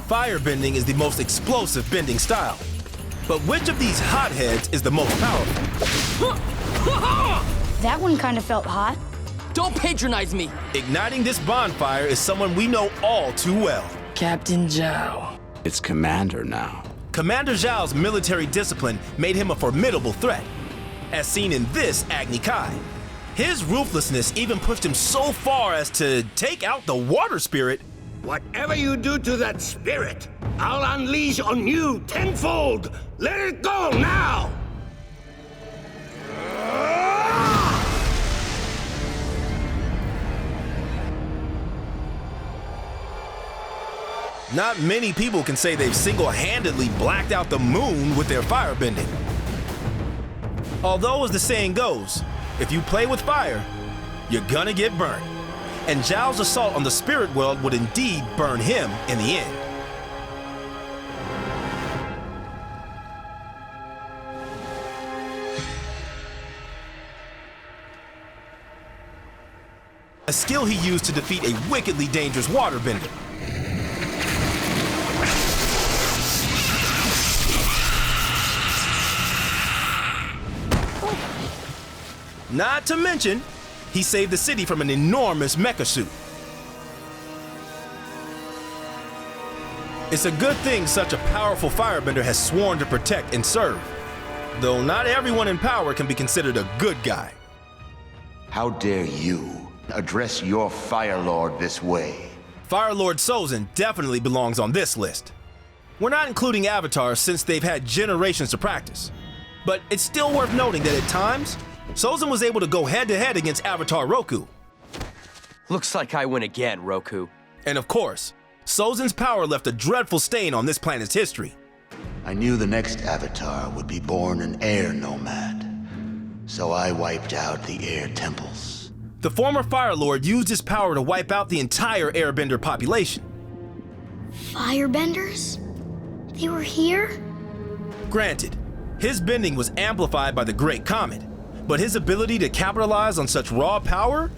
Firebending is the most explosive bending style. But which of these hotheads is the most powerful? That one kind of felt hot. Don't patronize me! Igniting this bonfire is someone we know all too well. Captain Zhao. It's Commander now. Commander Zhao's military discipline made him a formidable threat, as seen in this Agni Kai. His ruthlessness even pushed him so far as to take out the water spirit. Whatever you do to that spirit, I'll unleash on you tenfold! Let it go now! Not many people can say they've single-handedly blacked out the moon with their firebending. Although, as the saying goes, if you play with fire, you're gonna get burned. And Zhao's assault on the spirit world would indeed burn him in the end. A skill he used to defeat a wickedly dangerous waterbender. Not to mention, he saved the city from an enormous mecha suit. It's a good thing such a powerful firebender has sworn to protect and serve, though not everyone in power can be considered a good guy. How dare you address your Fire Lord this way? Fire Lord Sozin definitely belongs on this list. We're not including avatars since they've had generations to practice, but it's still worth noting that at times, Sozin was able to go head-to-head against Avatar Roku. Looks like I win again, Roku. And of course, Sozin's power left a dreadful stain on this planet's history. I knew the next Avatar would be born an air nomad, so I wiped out the air temples. The former Fire Lord used his power to wipe out the entire Airbender population. Firebenders? They were here? Granted, his bending was amplified by the Great Comet, but his ability to capitalize on such raw power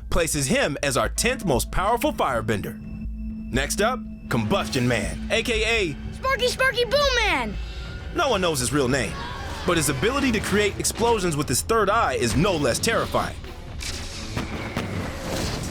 places him as our 10th most powerful firebender. Next up, Combustion Man, aka Sparky Boom Man! No one knows his real name, but his ability to create explosions with his third eye is no less terrifying.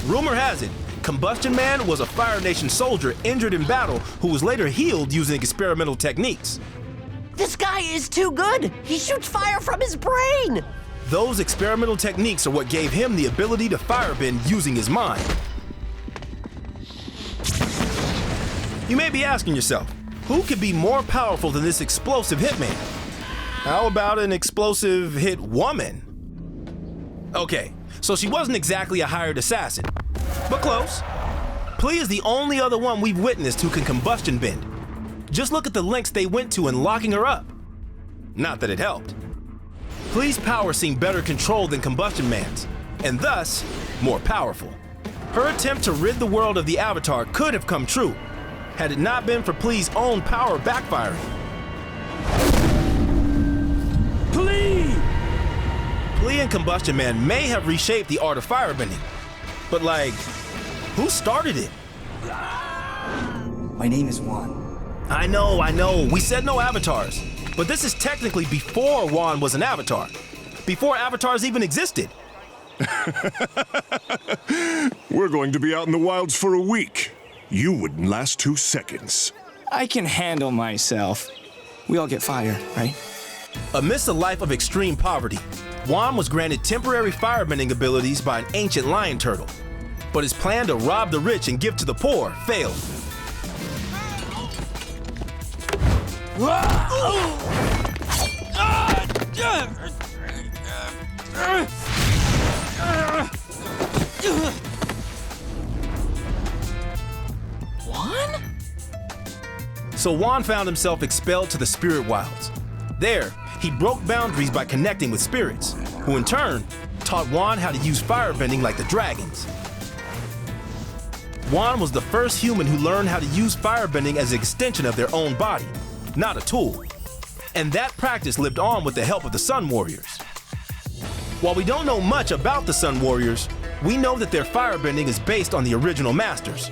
Rumor has it, Combustion Man was a Fire Nation soldier injured in battle who was later healed using experimental techniques. This guy is too good! He shoots fire from his brain! Those experimental techniques are what gave him the ability to firebend using his mind. You may be asking yourself, who could be more powerful than this explosive hitman? How about an explosive hit woman? Okay, so she wasn't exactly a hired assassin, but close. Pli is the only other one we've witnessed who can combustion bend. Just look at the lengths they went to in locking her up. Not that it helped. Pli's power seemed better controlled than Combustion Man's, and thus, more powerful. Her attempt to rid the world of the Avatar could have come true, had it not been for Pli's own power backfiring. Pli and Combustion Man may have reshaped the art of firebending, but like, who started it? My name is Juan. I know, we said no avatars, but this is technically before Juan was an avatar, before avatars even existed. We're going to be out in the wilds for a week. You wouldn't last 2 seconds. I can handle myself. We all get fire, right? Amidst a life of extreme poverty, Juan was granted temporary firebending abilities by an ancient lion turtle, but his plan to rob the rich and give to the poor failed. Juan? So Juan found himself expelled to the spirit wilds. There, he broke boundaries by connecting with spirits, who in turn taught Juan how to use firebending like the dragons. Juan was the first human who learned how to use firebending as an extension of their own body, not a tool. And that practice lived on with the help of the Sun Warriors. While we don't know much about the Sun Warriors, we know that their firebending is based on the original masters,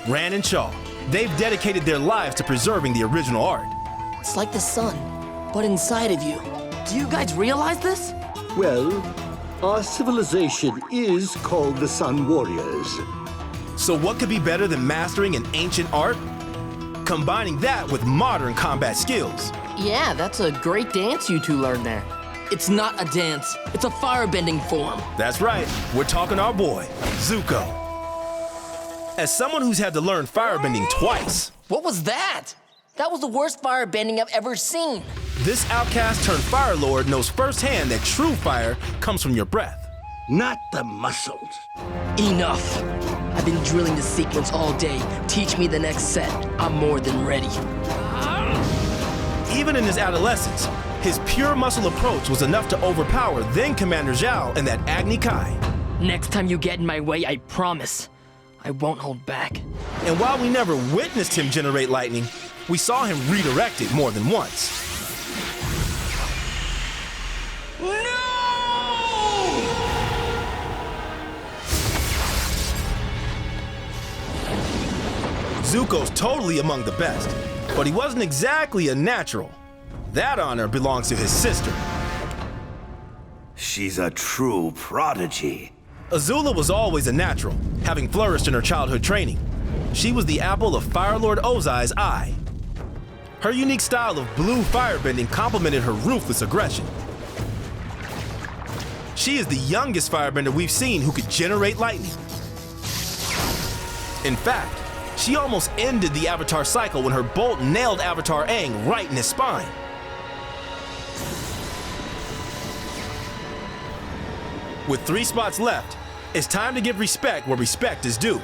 Ran and Shaw. They've dedicated their lives to preserving the original art. It's like the sun, but inside of you. Do you guys realize this? Well, our civilization is called the Sun Warriors. So what could be better than mastering an ancient art? Combining that with modern combat skills. Yeah, that's a great dance you two learned there. It's not a dance. It's a firebending form. That's right. We're talking our boy, Zuko. As someone who's had to learn firebending twice, What was that? That was the worst firebending I've ever seen. this outcast turned Fire Lord knows firsthand that true fire comes from your breath. Not the muscles. Enough. I've been drilling the sequence all day. Teach me the next set. I'm more than ready. Even in his adolescence, his pure muscle approach was enough to overpower then Commander Zhao and that Agni Kai. Next time you get in my way, I promise. I won't hold back. And while we never witnessed him generate lightning, we saw him redirect it more than once. Zuko's totally among the best, but he wasn't exactly a natural. That honor belongs to his sister. She's a true prodigy. Azula was always a natural, having flourished in her childhood training. She was the apple of Fire Lord Ozai's eye. Her unique style of blue firebending complemented her ruthless aggression. She is the youngest firebender we've seen who could generate lightning. In fact, she almost ended the Avatar cycle when her bolt nailed Avatar Aang right in his spine. With 3 spots left, it's time to give respect where respect is due.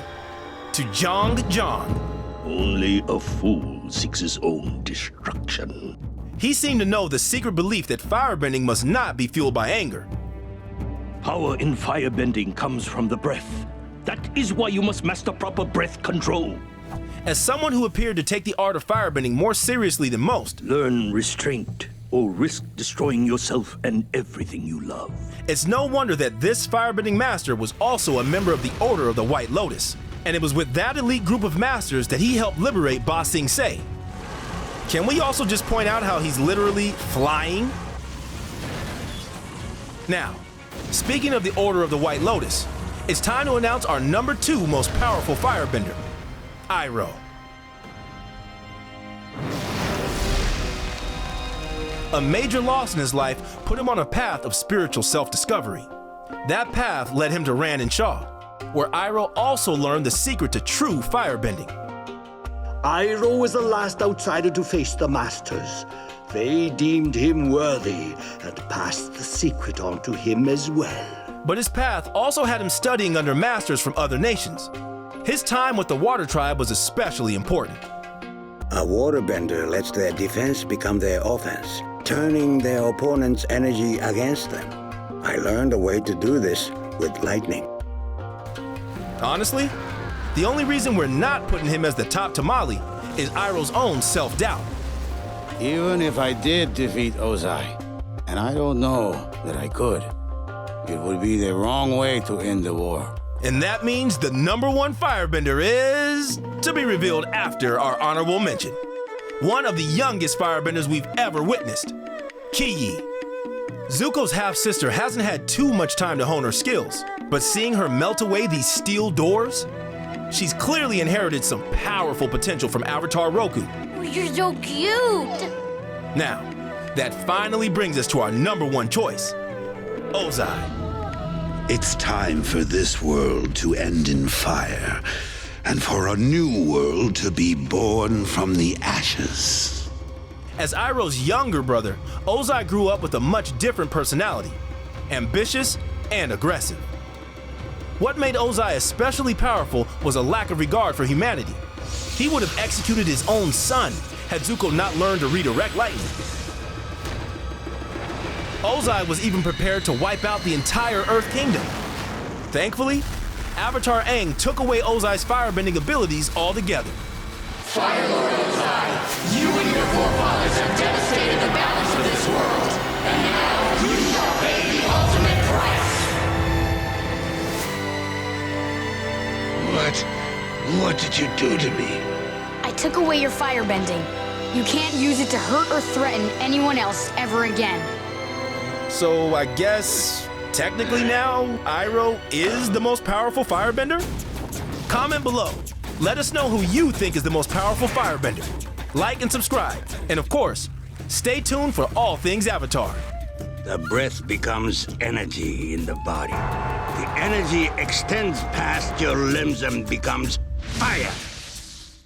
To Zhang Zhang. Only a fool seeks his own destruction. He seemed to know the secret belief that firebending must not be fueled by anger. Power in firebending comes from the breath. That is why you must master proper breath control. As someone who appeared to take the art of firebending more seriously than most, Learn restraint, or risk destroying yourself and everything you love. it's no wonder that this firebending master was also a member of the Order of the White Lotus. And it was with that elite group of masters that he helped liberate Ba Sing Se. Can we also just point out how he's literally flying? Now, speaking of the Order of the White Lotus, it's time to announce our number 2 most powerful firebender, Iroh. A major loss in his life put him on a path of spiritual self-discovery. That path led him to Ran and Shaw, where Iroh also learned the secret to true firebending. Iroh was the last outsider to face the Masters. They deemed him worthy and passed the secret on to him as well. But his path also had him studying under masters from other nations. His time with the Water Tribe was especially important. A waterbender lets their defense become their offense, turning their opponent's energy against them. I learned a way to do this with lightning. Honestly, the only reason we're not putting him as the top tamale is Iroh's own self-doubt. Even if I did defeat Ozai, and I don't know that I could, it would be the wrong way to end the war. And that means the number 1 firebender is to be revealed after our honorable mention. One of the youngest firebenders we've ever witnessed, Kiyi. Zuko's half-sister hasn't had too much time to hone her skills, but seeing her melt away these steel doors, she's clearly inherited some powerful potential from Avatar Roku. You're so cute. Now, that finally brings us to our number 1 choice, Ozai. It's time for this world to end in fire, and for a new world to be born from the ashes. As Iroh's younger brother, Ozai grew up with a much different personality, ambitious and aggressive. What made Ozai especially powerful was a lack of regard for humanity. He would have executed his own son had Zuko not learned to redirect lightning. Ozai was even prepared to wipe out the entire Earth Kingdom. Thankfully, Avatar Aang took away Ozai's firebending abilities altogether. Fire Lord Ozai, you and your forefathers have devastated the balance of this world, and now you shall pay the ultimate price. What did you do to me? took away your firebending. You can't use it to hurt or threaten anyone else ever again. So I guess, technically now, Iroh is the most powerful firebender? Comment below. Let us know who you think is the most powerful firebender. Like and subscribe. And of course, stay tuned for all things Avatar. The breath becomes energy in the body. The energy extends past your limbs and becomes fire.